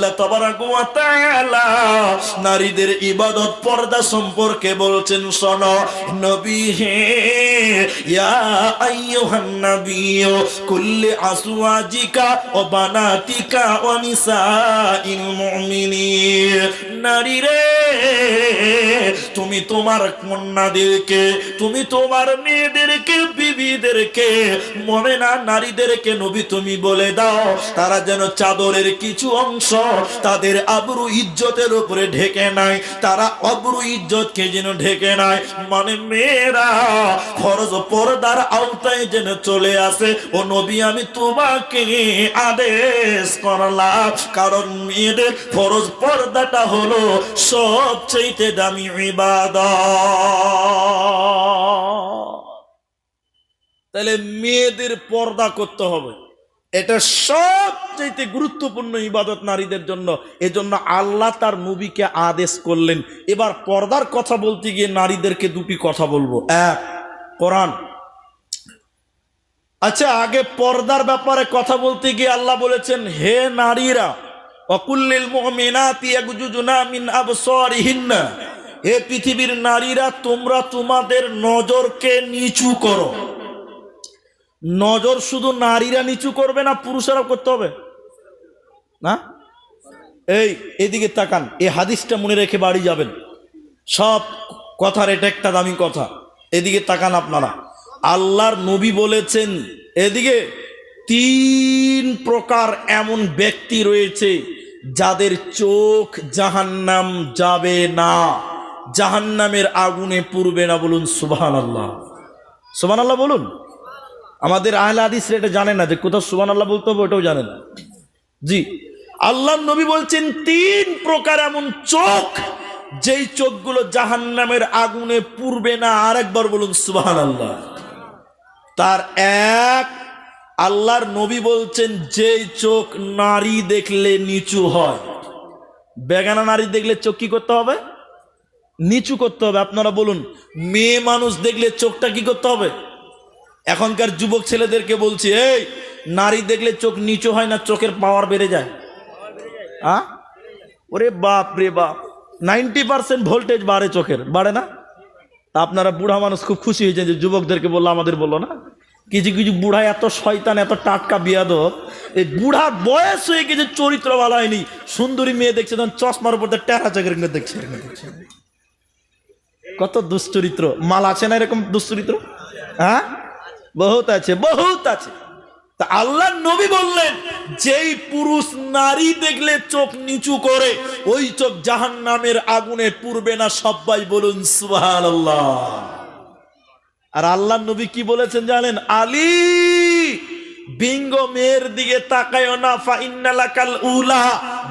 আল্লাহ তাবারাক ওয়া তাআলা নারীদের ইবাদত পর্দা সম্পর্কে বলছেন, শোনো নবী হে, ইয়া আইয়ুহান নাবিয়্যু কুল্লি আসওয়াজিকা ওয়া বানাতিকা ওয়া নিসাইল মুমিনিন। নারী রে, তুমি তোমার কন্যাদেরকে, তুমি তোমার মেয়েদেরকে, বিবিদেরকে, মুমিনা নারীদেরকে নবী তুমি বলে দাও, তারা যেন চাদরের কিছু অংশ তাদের আবরু ইজ্জতের উপরে ঢেকে নাই, তারা আবরু ইজ্জতকে যেন ঢেকে নাই। মানে মেয়েরা ফরজ পর্দার আওতায় যেন চলে আসে। ও নবী, আমি তোমাকে আদেশ করলাম, কারণ মেয়েদের ফরজ পর্দাটা হলো সবচেয়ে দামি ইবাদত। তাহলে মেয়েদের পর্দা করতে হবে, এটা সবচেয়ে গুরুত্বপূর্ণ ইবাদত নারীদের জন্য। এজন্য আল্লাহ তার নবীকে আদেশ করলেন। এবার পর্দার কথা বলতে গিয়ে নারীদেরকে দুটি কথা বলবো। এক, কোরআন। আচ্ছা, আগে পর্দার ব্যাপারে কথা বলতে গিয়ে আল্লাহ বলেছেন, হে নারীরা, ওয়াকুল্লিল মুমিনাতি ইয়াগজুজুনা মিন আবসারিহিন্না, হে পৃথিবীর নারীরা, তোমরা তোমাদের নজরকে নিচু করো। নজর শুধু নারীরা নিচু করবে না, পুরুষেরাও করতে হবে না? এইদিকে তাকান, এই হাদিসটা মনে রেখে বাড়ি যাবেন। সব কথার এটা একটা দামি কথা। এদিকে তাকান আপনারা, আল্লাহর নবী বলেছেন, এদিকে 3 প্রকার এমন ব্যক্তি রয়েছে যাদের চোখ জাহান্নাম যাবে না, জাহান্নামের আগুনে পুড়বে না। বলুন সুবহানাল্লাহ। সুবহানাল্লাহ বলুন। আমাদের আহলে হাদিস এটা জানে না যে কোথাও সুবহানাল্লাহ বলতে হবে, ওটাও জানে না। জি, আল্লাহর নবী বলছেন 3 প্রকার এমন চোখ, যেই চোখগুলো জাহান্নামের আগুনে পুড়বে না। আরেকবার বলুন সুবহানাল্লাহ। তার এক, আল্লাহর নবী বলছেন যেই চোখ নারী দেখলে নিচু হয়। বেগানা নারী দেখলে চোখ কি করতে হবে? নিচু করতে হবে। আপনারা বলুন, মেয়ে মানুষ দেখলে চোখটা কি করতে হবে? এখনকার যুবক ছেলেদেরকে বলছি, এই নারী দেখলে চোখ নিচু হয় না, চোখের পাওয়ার বেড়ে যায়। ওরে বাপ রে বাপ, 90% ভোল্টেজ বাড়ে, চোখের বাড়ে না? তা আপনারা বুড়া মানুষ খুব খুশি হয়েছেন যে যুবকদেরকে বললো, আমাদের বললো না? কিছু কিছু বুড়া এত শয়তান, এত টাটকা বিয়াদব, এই বুড়ার বয়স হয়ে গেছে, চরিত্র ভালো হয়নি, সুন্দরী মেয়ে দেখছে, তখন চশমার উপর টেরা চোখের দেখছে। কত দুশ্চরিত্র মাল আছে না এরকম দুশ্চরিত্র? হ্যাঁ, বহুত আছে, বহুত আছে। তা আল্লাহ নবী বললেন, যেই পুরুষ নারী দেখলে চোখ নিচু করে, ওই চোখ জাহান্নামের আগুনে পুড়বে না। সবাই বলুন সুবহানাল্লাহ। আর আল্লাহ নবী কি বলেছেন জানেন? আলী, বিঙ্গ মেয়ের দিকে তাকায়ও না, ফা ইন্নালাকাল উলা,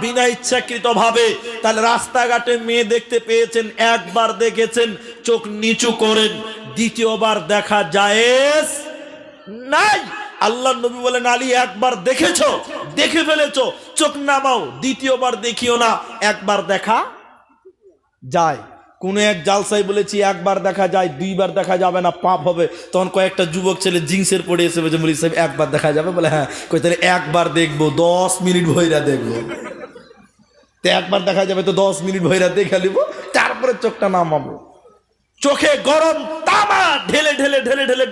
বিনা ইচ্ছাকৃত ভাবে। তাহলে রাস্তাঘাটে মেয়ে দেখতে পেয়েছেন, একবার দেখেছেন, চোখ নিচু করেন, দ্বিতীয়বার দেখা জায়েজ নাই। আল্লাহ নবী বলেন, আলী, একবার দেখেছো, দেখে ফেলেছো, চোখ নামাও, দ্বিতীয়বার দেখিও না, একবার দেখা যায়। কোন এক জালসায় বলেছি একবার দেখা যায়, 2বার দেখা যাবে না, পাপ হবে। তখন কয়েকটা যুবক ছেলে জিন্সের পড়ে এসে বলছে, মৌলভী সাহেব একবার দেখা যাবে? বলে হ্যাঁ। কই তাহলে একবার দেখবো, 10 মিনিট ভইরা দেখবো। তো একবার দেখা যাবে তো 10 মিনিট ভইরা দেখে নিব, তারপরে চোখটা নামাবো। চোখে গরম তামা ঢেলে ঢেলে ঢেলে ঢেলে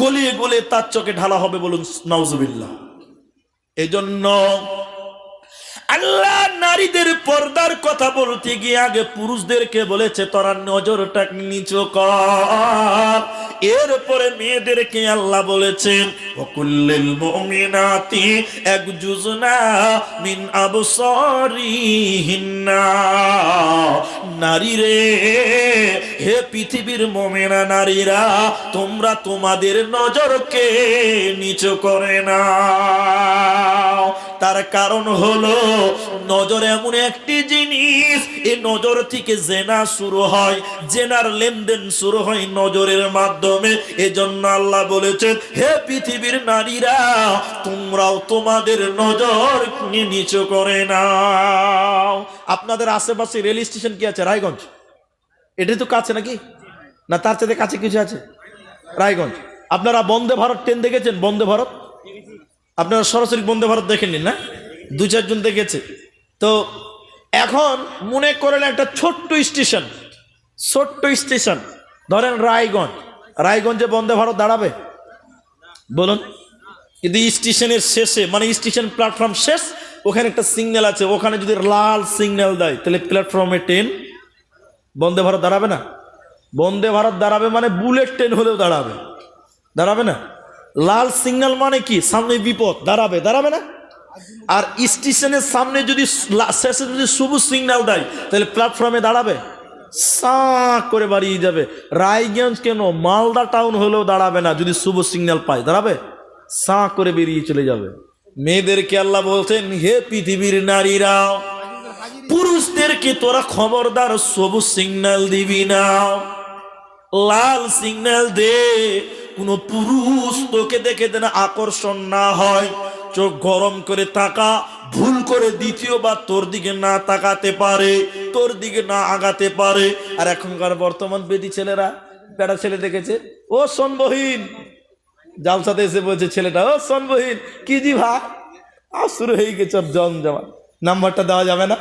গলিয়ে গলিয়ে তার চোখে ঢালা হবে। বলুন নাউজুবিল্লাহ। এজন্য আল্লাহ নারীদের পর্দার কথা বলতে গিয়ে আগে পুরুষদেরকে বলেছে, তোরা নজরটা নিচু কর। এরপরে মেয়েদেরকে আল্লাহ বলেছেন, ওয়াকুল্লিল মুমিনাতি ইয়াগজুজনা মিন আবসারিহিন্না। নারী রে, হে পৃথিবীর মুমিনা নারীরা, তোমরা তোমাদের নজরকে নিচু করে নাও। তার কারণ হলো, নজর এমন একটি জিনিস, এই নজর থেকে জেনা শুরু হয়, জেনার লেনদেন শুরু হয় নজরের মাধ্যমে। এজন্য আল্লাহ বলেছেন, হে পৃথিবীর নারীরা, তোমরাও তোমাদের নজর নিচু করে নাও। আপনাদের আশেপাশে রেল স্টেশন কি আছে? রায়গঞ্জ। এটা তো কাছে নাকি? না তার সাথে কাছে কিছু আছে? রায়গঞ্জ। আপনারা বন্দে ভারত ট্রেন দেখেছেন? বন্দে ভারত আপনারা সরাসরি বন্দে ভারত দেখেননি না? 2-4 জন দেখেছে। তো এখন মনে করেন একটা ছোট্ট স্টেশন ধরেন রায়গঞ্জে বন্দে ভারত দাঁড়াবে বলুন? কিন্তু স্টেশনের শেষে মানে স্টেশন প্ল্যাটফর্ম শেষ, ওখানে একটা সিগন্যাল আছে, ওখানে যদি লাল সিগন্যাল দেয় তাহলে প্ল্যাটফর্মে ট্রেন বন্দে ভারত দাঁড়াবে না? বন্দে ভারত দাঁড়াবে মানে বুলেট ট্রেন হলেও দাঁড়াবে না? লাল সিগন্যাল মানে কি? সামনে বিপদ, দাঁড়াবে না? আর স্টেশনের সামনে যদি শেষে যদি সবুজ সিগন্যাল দেয় তাহলে প্ল্যাটফর্মে দাঁড়াবে, সা করে বাড়িয়ে যাবে। রায়গঞ্জ কেন, মালদা টাউন হলেও দাঁড়াবে না, যদি সবুজ সিগন্যাল পায় দাঁড়াবে, সা করে বেরিয়ে চলে যাবে। মেয়েদেরকে আল্লাহ বলছেন, হে পৃথিবীর নারীরা, পুরুষদেরকে তোরা খবরদার সবুজ সিগন্যাল দিবি না, লাল সিগন্যাল দে। কোন পুরুষ তোকে দেখে যেন আকর্ষণ না হয়, চোখ গরম করে তাকা, ভুল করে দ্বিতীয়বার তোর দিকে না তাকাতে পারে, তোর দিকে না আগাতে পারে। আর এখনকার বর্তমান বেটি ছেলেরা, বেটা ছেলে দেখেছে, ও শোন বহিন, জালসাতে এসে বলছে ছেলেটা, ও শোন বহিন, কি জি ভাই, আর শুরু হয়ে গেছে জমজমা। নাম্বারটা দেওয়া যাবে না?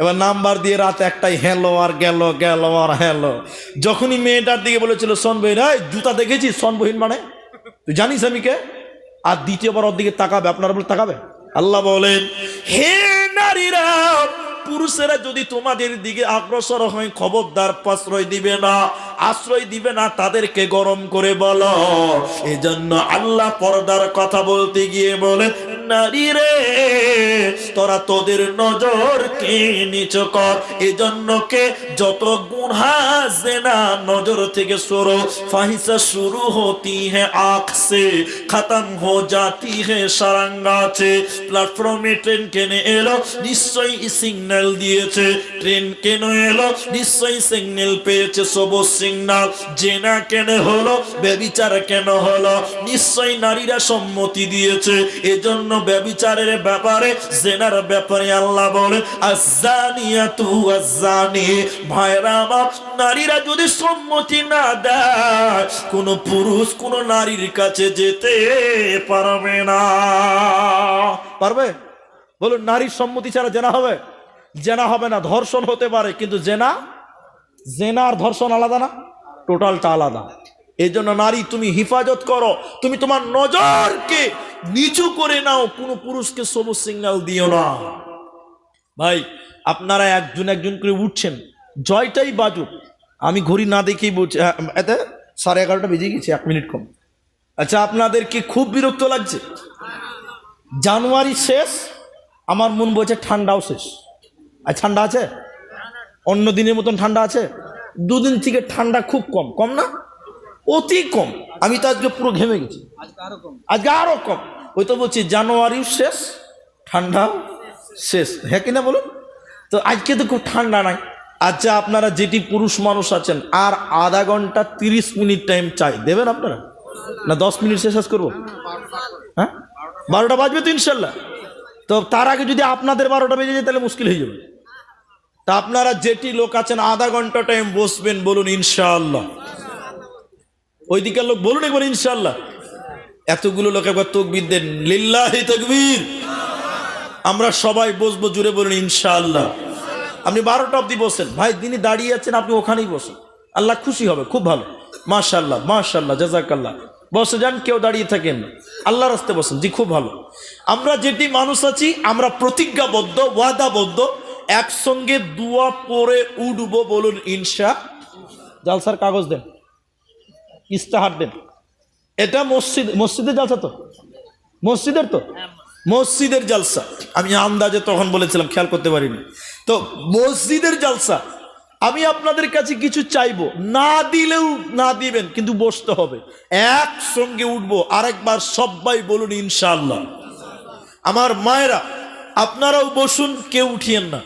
এবার নাম্বার দিয়ে রাত একটাই হ্যালো আর গেল আর হ্যালো। যখনই মেয়েটার দিকে বলেছিল শোন বহিন, জুতা দেখেছিস শোন বহিন মানে, তুই জানিস আমি কে? আর দ্বিতীয়বার ওর দিকে তাকাবে, আপনারা বলে তাকাবে? আল্লাহ বলেন, হে নারীরা, পুরুষেরা যদি তোমাদের দিকে অগ্রসর হয় খবরদার আশ্রয় দিবে না, তাদেরকে গরম করে বলো। এজন্য আল্লাহ পর্দার কথা বলতে গিয়ে বলেন, নারী রে, তোরা তোদের নজরকে নিচু কর। এজন্য কে যত গুনাহ জিনা নজর থেকে সরো, ফাহিশা শুরু হতি হ্যায় আঁখ সে, খতম হো জাতি হ্যায় সারাঙ্গাছে। প্ল্যাটফর্মে ট্রেন কেনে এলো, নিশ্চয়ই সিগন্যাল দিয়েছে। ট্রেন কেন এলো, নিশ্চয়ই সিগন্যাল পেয়েছে, সবুজ সিগন্যাল। জেনা কেন হলো, ব্যভিচার কেন হলো, নিশ্চয়ই নারীরা সম্মতি দিয়েছে। এজন্য ব্যভিচারের ব্যাপারে, জেনার ব্যাপারে আল্লাহ বলেন, আয-যানিয়াতু ওয়াজ-যানি। ভাইরা আমার, নারীরা যদি সম্মতি না দেয়, কোন পুরুষ কোন নারীর কাছে যেতে পারবে না। পারবে? বলুন, নারীর সম্মতি ছাড়া জেনা হবে? জেনা হবে না। ধর্ষণ হতে পারে, কিন্তু জেনা আর ধর্ষণ আলাদা না, টোটালটা আলাদা। এই জন্য নারী, তুমি হিফাজত করো, তুমি তোমার নজরকে নিচু করে নাও, কোনো পুরুষকে সবুজ সিগন্যাল দিও না। ভাই, আপনারা একজন করে উঠছেন, জয়টাই বাজুক, আমি ঘড়ি না দেখেই বলছি, এতে 11:30 বেজে গেছে, 1 মিনিট কম। আচ্ছা, আপনাদের কি খুব বিরক্ত লাগছে? জানুয়ারি শেষ, আমার মন বলছে ঠান্ডাও শেষ। আর ঠান্ডা আছে? অন্য দিনের মতন ঠান্ডা আছে? 2 দিন থেকে ঠান্ডা খুব কম না, অতি কম। আমি তো আজকে পুরো ঘেমে গেছি, আজকে আরো কম। ওই তো বলছি জানুয়ারিও শেষ, ঠান্ডাও শেষ, হ্যাঁ কিনা বলুন? তো আজকে তো খুব ঠান্ডা নাই। আচ্ছা, আপনারা যেটি পুরুষ মানুষ আছেন, আর আধা ঘন্টা 30 মিনিট টাইম চাই, দেবেন আপনারা? না 10 মিনিট শেষ করবো? হ্যাঁ, 12টা বাজবে তো ইনশাল্লাহ। তো তার আগে যদি আপনাদের 12টা বেজে যায় তাহলে মুশকিল হয়ে যাবে। তা আপনারা যেটি লোক আছেন আধা ঘন্টা টাইম বসবেন, বলুন ইনশাআল্লাহ। ওই দিকের লোক বলুন একবার ইনশাআল্লাহ। এতগুলো লোক একবার তাকবীর দেন, লিল্লাহি তাকবীর। আমরা সবাই বসবো, জুড়ে বলুন ইনশাআল্লাহ। আপনি 12টা অবধি বসেন, ভাই যিনি দাঁড়িয়ে আছেন আপনি ওখানেই বসেন, আল্লাহ খুশি হবে, খুব ভালো। মাশাআল্লাহ মাশাআল্লাহ, জাযাকাল্লাহ। বসে যান, কেউ দাঁড়িয়ে থাকেন না, আল্লাহর রাস্তায় বসেন। জি, খুব ভালো। আমরা যেটি মানুষ আছি, আমরা প্রতিজ্ঞাবদ্ধ, ওয়াদাবদ্ধ, একসঙ্গে দোয়া পড়ে উঠবো, বলুন ইনশা। জালসার কাগজ দেন, ইস্তাহার দেন। এটা মসজিদের জালসা তো, মসজিদের তো, মসজিদের জালসা। আমি আন্দাজে তখন বলেছিলাম, খেয়াল করতে পারিনি। তো মসজিদের জালসা, আমি আপনাদের কাছে কিছু চাইবো, না দিলেও না দিবেন, কিন্তু বসতে হবে, একসঙ্গে উঠবো। আরেকবার সবাই বলুন ইনশাআল্লাহ। আমার মায়েরা, আপনারাও বসুন, কেউ উঠিয়েন না।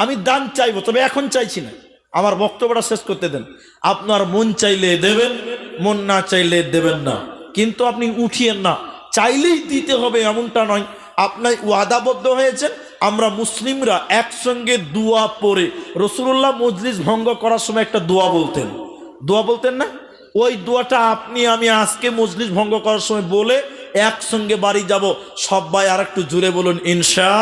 আমি দান চাইবো, তবে এখন চাইছি না, আমার বক্তব্যটা শেষ করতে দেন। আপনার মন চাইলে দেবেন, মন না চাইলে দেবেন না, কিন্তু আপনি উঠিয়েন না। চাইলেই দিতে হবে এমনটা নয়, আপনার ওয়াদাবদ্ধ হয়েছেন। আমরা মুসলিমরা একসঙ্গে দোয়া পড়ে, রাসূলুল্লাহ মজলিস ভঙ্গ করার সময় একটা দোয়া বলতেন না? ওই দোয়াটা আপনি আমি আজকে মজলিস ভঙ্গ করার সময় বলে একসঙ্গে বাড়ি যাব। সবাই আর একটু জুড়ে বলুন ইনশা।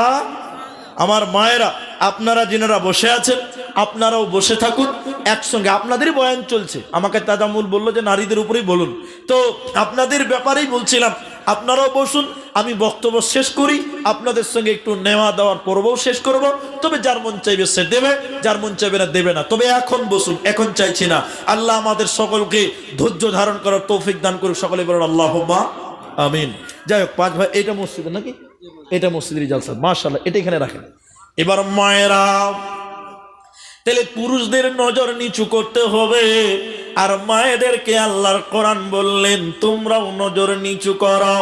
আমার মায়েরা, আপনারা যিনারা বসে আছেন আপনারাও বসে থাকুন একসঙ্গে। আপনাদেরই বয়ান চলছে, আমাকে তাজামুল বললো যে নারীদের উপরেই বলুন, তো আপনাদের ব্যাপারেই বলছিলাম। আপনারাও বসুন, আমি বক্তব্য শেষ করি, আপনাদের সঙ্গে একটু নেওয়া দেওয়ার পর্বও শেষ করব। তবে যার মন চাইবে সে দেবে, যার মন চাইবে না দেবে না। তবে এখন বসুন, এখন চাইছি না। আল্লাহ আমাদের সকলকে ধৈর্য ধারণ করার তৌফিক দান করুক। সকলে বলুন আল্লাহুম্মা আমিন। যাই হোক, পাঁচ ভাই, এটা মসজিদে নাকি? এটা মসজিদের জালসা, মাশাআল্লাহ, এটা এখানে রাখেন। এবার মায়েরা, তাহলে পুরুষদের নজর নিচু করতে হবে, আর মায়েদেরকে আল্লাহর কোরআন বললেন তোমরাও নজর নিচু করো।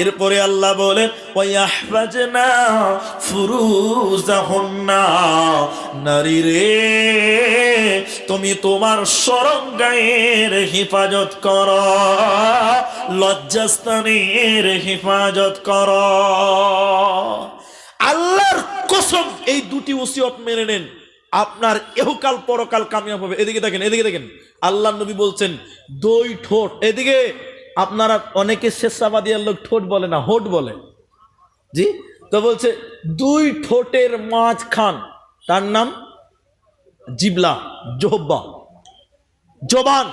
এরপরে আল্লাহ বলেন ওয়াহফাজনা ফুরুজাহুন্না, নারী রে তুমি তোমার শরমগাহের হেফাজত করো, লজ্জাস্থানের হেফাজত করো। আল্লাহর কসম, এই দুটি ওসিয়ত মেনে নেন, আপনার এহকাল পরকাল কামিয়াব হবে। এদিকে দেখেন, এদিকে দেখেন, আল্লাহ নবী বলছেন দুই ঠোঁট। এদিকে আপনারা অনেকে শেষাবাদিয়ার লোক ঠোঁট বলে না, হোট বলে, জি, তো বলছে দুই ঠোঁটের মাঝখান, তার নাম জিবলা, জোহব্বা, জবান।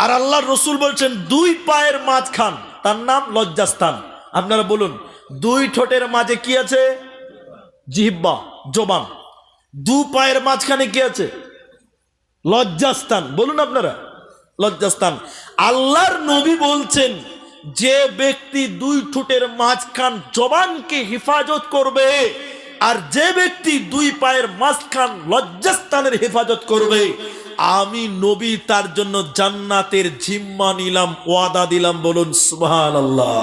আর আল্লাহ রসুল বলছেন দুই পায়ের মাঝখান, তার নাম লজ্জাস্থান। আপনারা বলুন, দুই ঠোঁটের মাঝে কি আছে? জিহ্বা, জবান। দু পায়ের মাঝখানে কি আছে? লজ্জাস্থান। বলুন আপনারা, লজ্জাস্থান। আল্লাহর নবী বলছেন যে ব্যক্তি দুই ঠোঁটের মাঝখান জবানকে হেফাজত করবে, আর যে ব্যক্তি দুই পায়ের মাঝখান লজ্জাস্থানের হেফাজত করবে, আমি নবী তার জন্য জান্নাতের জিম্মা নিলাম, ওয়াদা দিলাম। বলুন সুবহানাল্লাহ।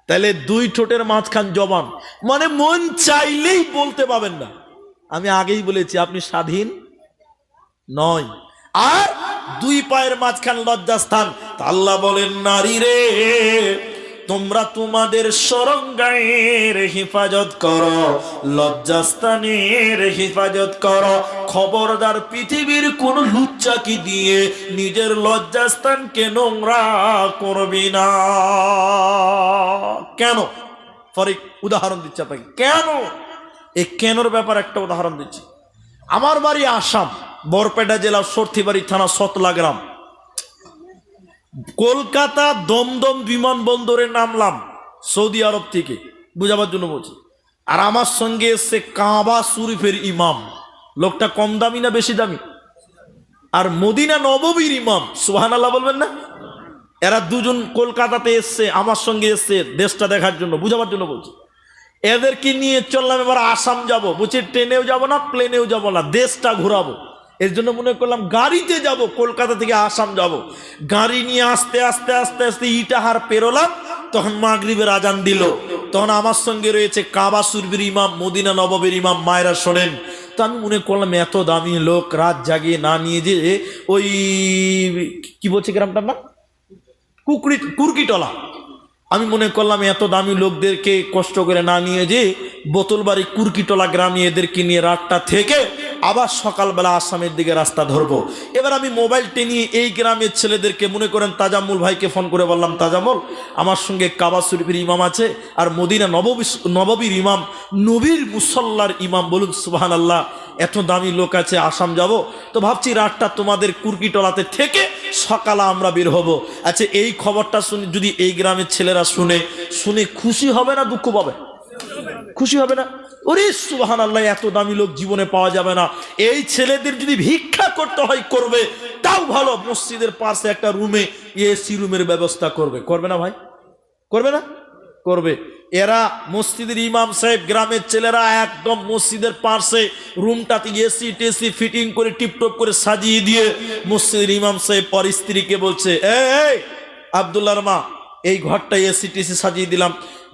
তাহলে দুই ঠোঁটের মাঝখান জবান, মানে মন চাইলেই বলতে পাবেন না। আমি আগেই বলেছি আপনি স্বাধীন নয়। আর দুই পায়ের মাঝখান লজ্জাস্থান। আল্লাহ বলেন নারী রে তোমরা তোমাদের শরমগাহের হেফাজত করো, লজ্জাস্থানের হেফাজত করো। খবরদার পৃথিবীর কোন লুচ্চাকি দিয়ে নিজের লজ্জাস্থানকে নোংরা করবি না। কেন? ফরিক উদাহরণ দিচ্ছি আপনাকে। কেন? এই কেনর ব্যাপার একটা উদাহরণ দিচ্ছি। আমার বাড়ি আসাম, বরপেটা জেলা সর্থিবাড়ি থানা, সতলা গ্রাম। কলকাতা দমদম বিমানবন্দরে নামলাম সৌদি আরব থেকে, বুঝাবার জন্য বলছি। আর আমার সঙ্গে এসছে কাবা শরীফের ইমাম। লোকটা কম দামি না বেশি দামি? আর মদিনা নববীর ইমাম। সুবহানাল্লাহ বলবেন না? এরা দুজন কলকাতাতে এসছে, আমার সঙ্গে এসছে দেশটা দেখার জন্য, বুঝাবার জন্য বলছি। এদেরকে নিয়ে চললাম এবার আসাম যাব। বলছি ট্রেনেও যাব না, প্লেনেও যাব না, দেশটা ঘোরাবো। এর জন্য মনে করলাম গাড়িতে যাব, কলকাতা থেকে আসাম যাব। গাড়ি নিয়ে আস্তে আস্তে আস্তে আস্তে ইটাহার পেরোলাম, তখন মাগরিবের আজান দিল। তখন আমার সঙ্গে রয়েছে কাবা শরীফের ইমাম, মদিনা নববীর ইমাম। মায়েরা শোনেন, তো আমি মনে করলাম এত দামি লোক রাত জাগিয়ে না নিয়ে যে ওই কি বলছে গ্রামটার নাম, কুরকিটলা। আমি মনে করলাম এত দামি লোকদেরকে কষ্ট করে না নিয়ে যে বোতলবাড়ি কুরকিটলা গ্রামে এদেরকে নিয়ে রাতটা থেকে আবার সকালবেলা আসামের দিকে রাস্তা ধরবো। এবার আমি মোবাইলটি নিয়ে এই গ্রামের ছেলেদেরকে, মনে করেন তাজামুল ভাইকে ফোন করে বললাম, তাজামুল আমার সঙ্গে কাবা শরীফের ইমাম আছে আর মদিনা নববীর ইমাম, নবীর মুসল্লার ইমাম। বলুন সুবহানাল্লাহ। এত দামি লোক আছে, আসাম যাব, তো ভাবছি রাতটা তোমাদের কুরকিটলাতে থেকে সকালে আমরা বের হব। আচ্ছা, এই খবরটা শুনে যদি এই গ্রামের ছেলেরা শুনে খুশি হবে না দুঃখ পাবে? খুশি হবে না? ওরে সুবহানাল্লাহ, এত দামি লোক জীবনে পাওয়া যাবে না। এই ছেলেদের যদি ভিক্ষা করতে হয় করবে, তাও ভালো, মসজিদের পাশে একটা রুমে এসি রুমের ব্যবস্থা করবে। করবে না ভাই? করবে না? করবে। এরা মসজিদের ইমাম সাহেব, গ্রামের ছেলেরা একদম মসজিদের পাশে রুমটাতে এসি টেসি ফিটিং করে টিপটপ করে সাজিয়ে দিয়ে মসজিদের ইমাম সাহেব পর স্ত্রীকে বলছে, এই আব্দুল্লাহর মা, এই ঘরটা এসি টেসি সাজিয়ে দিলাম,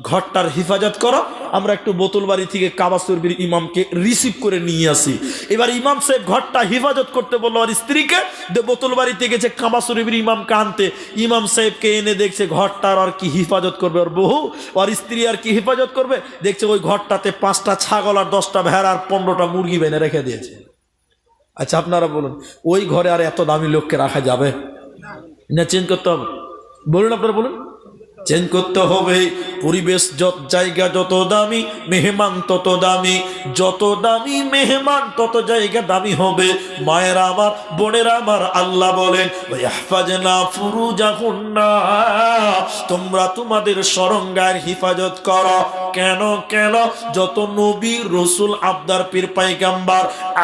ঘরটার হেফাজত করো, আমরা একটু বোতলবাড়ি থেকে কাবা শরীফের ইমামকে রিসিভ করে নিয়ে আসি। এবার ইমাম সাহেব ঘরটা হেফাজত করতে বললো আর স্ত্রীকে, বোতলবাড়িতে গেছে কাবা শরীফের ইমামকে আনতে। ইমাম সাহেবকে এনে দেখছে ঘরটার আর কি হেফাজত করবে, ওর বহু আর স্ত্রী আর কি হেফাজত করবে। দেখছে ওই ঘরটাতে 5টা ছাগল আর 10টা ভেড়া আর 15টা মুরগি বেঁধে রেখে দিয়েছে। আচ্ছা আপনারা বলুন, ওই ঘরে আর এত দামি লোককে রাখা যাবে না? চেঞ্জ করতে হবে? বলুন আপনারা, বলুন। চেঞ্জ করতে হবে। পরিবেশ যত জায়গা যত দামি, মেহমান তত দামি। যত দামি মেহমান তত জায়গা দামি হবে। মায়েরা আমার, বোনেরা আমার, আল্লাহ বলেন ইয়াহফাজনা ফুরুজাহুন্না, তোমরা তোমাদের শরঙ্গার হিফাজত করো। কেন কেন? যত নবী, রসুল, আবদার, পীর, পাইগাম্বার,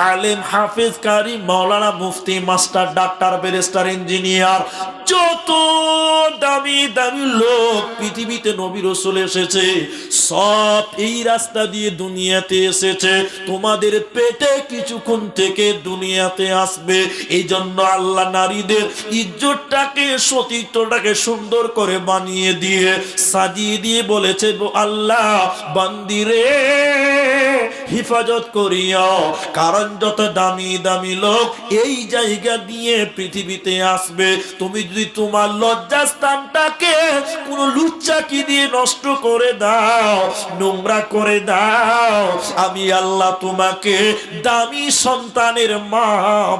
আলেম, হাফেজ, কারি, মাওলানা, মুফতি, মাস্টার, ডাক্তার, ব্যারিস্টার, ইঞ্জিনিয়ার, যত দামি দামি লোক পৃথিবীতে নবী রসুল এসেছে, সব এই রাস্তা দিয়ে দুনিয়াতে এসেছে। তোমাদের পেটে কিছুক্ষণ থেকে দুনিয়াতে আসবে। এই জন্য আল্লাহ নারীদের ইজ্জতটাকে, সতীত্বটাকে সুন্দর করে বানিয়ে দিয়ে, সাজিয়ে দিয়ে বলেছে, আল্লাহ বান্দিরে হিফাজত করিও। কারণ যত দামি দামি লোক এই জায়গা দিয়ে পৃথিবীতে আসবে, তুমি যদি তোমার লজ্জাস্থানটাকে কোনো লুচ্চাকি দিয়ে নষ্ট করে দাও, নোংরা করে দাও, আমি আল্লাহ তোমাকে দামি সন্তানের মা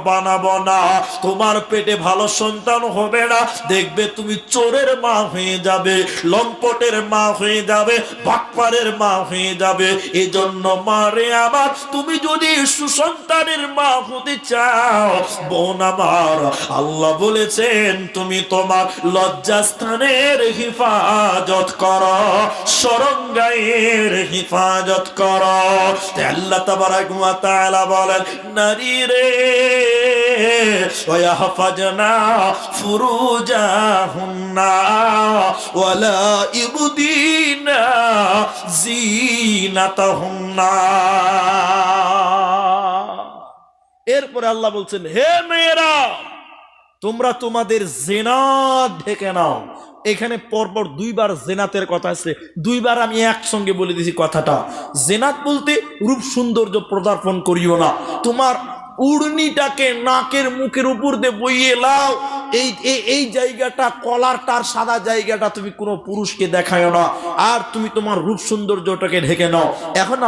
বানাবো না। তোমার পেটে ভালো সন্তান হবে না, দেখবে তুমি চোরের মা হয়ে যাবে, লম্পটের মা হয়ে যাবে, বাটপারের মা হয়ে যাবে। এজন্য মারে আমার, তুমি যদি সুসন্তানের মা হতে চাও, বোন আমার, আল্লাহ বলেছেন তুমি তোমার লজ্জাস্থানের হিফাজত করো, শরঙ্গায়ের হিফাজত করো। আল্লাহ তাবারাক ওয়া তাআলা বলেন, নারী রে ওয়াহফাজনা ফুরুজাহুন্না ওয়ালা ইবদিনা জিনাতাহুন্না। এরপরে আল্লাহ বলছেন, হে মেয়েরা, তোমরা তোমাদের জিনাত ঢেকে নাও। এখানে পরপর দুইবার জেনাতের কথা আছে, দুইবার আমি একসঙ্গে বলে দিয়েছি কথাটা। জেনাত বলতে রূপ সৌন্দর্য প্রদর্শন করিও না, তোমার উড়নিটাকে নাকের মুখের উপর দিয়ে বইয়ে লাও, এই জায়গাটা, কলারটার সাদা জায়গাটা তুমি কোনো পুরুষকে দেখায় না, আর তুমি তোমার রূপ সৌন্দর্যটাকে ঢেকে নাও। এখন